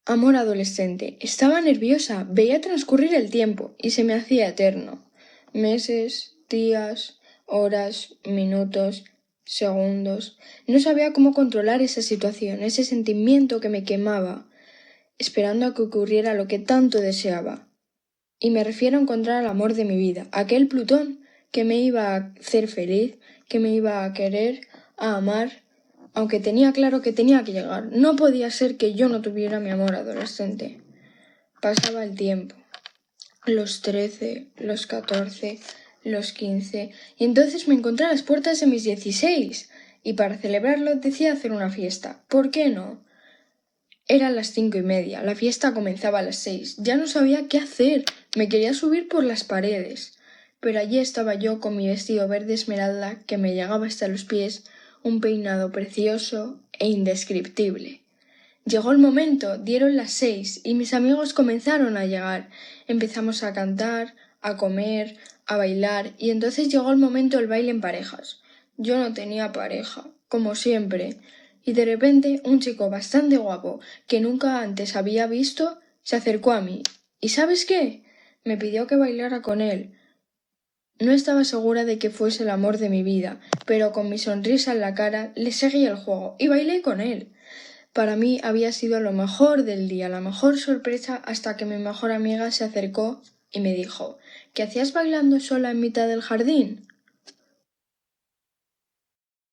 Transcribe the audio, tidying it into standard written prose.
Amor adolescente. Estaba nerviosa, veía transcurrir el tiempo y se me hacía eterno. Meses, días, horas, minutos, segundos. No sabía cómo controlar esa situación, ese sentimiento que me quemaba, esperando a que ocurriera lo que tanto deseaba. Y me refiero a encontrar al amor de mi vida, aquel Plutón que me iba a hacer feliz, que me iba a querer, a amar, aunque tenía claro que tenía que llegar. No podía ser que yo no tuviera mi amor adolescente. Pasaba el tiempo, los 13, los 14, los 15, y entonces me encontré a las puertas de mis 16, y para celebrarlo decidí hacer una fiesta. ¿Por qué no? Eran las 5:30, la fiesta comenzaba a las 6. Ya no sabía qué hacer, me quería subir por las paredes. Pero allí estaba yo con mi vestido verde esmeralda que me llegaba hasta los pies, un peinado precioso e indescriptible. Llegó el momento, dieron las 6 y mis amigos comenzaron a llegar. Empezamos a cantar, a comer, a bailar y entonces llegó el momento del baile en parejas. Yo no tenía pareja, como siempre, y de repente un chico bastante guapo que nunca antes había visto se acercó a mí. ¿Y sabes qué? Me pidió que bailara con él. No estaba segura de que fuese el amor de mi vida, pero con mi sonrisa en la cara le seguí el juego y bailé con él. Para mí había sido lo mejor del día, la mejor sorpresa, hasta que mi mejor amiga se acercó y me dijo: ¿Qué hacías bailando sola en mitad del jardín?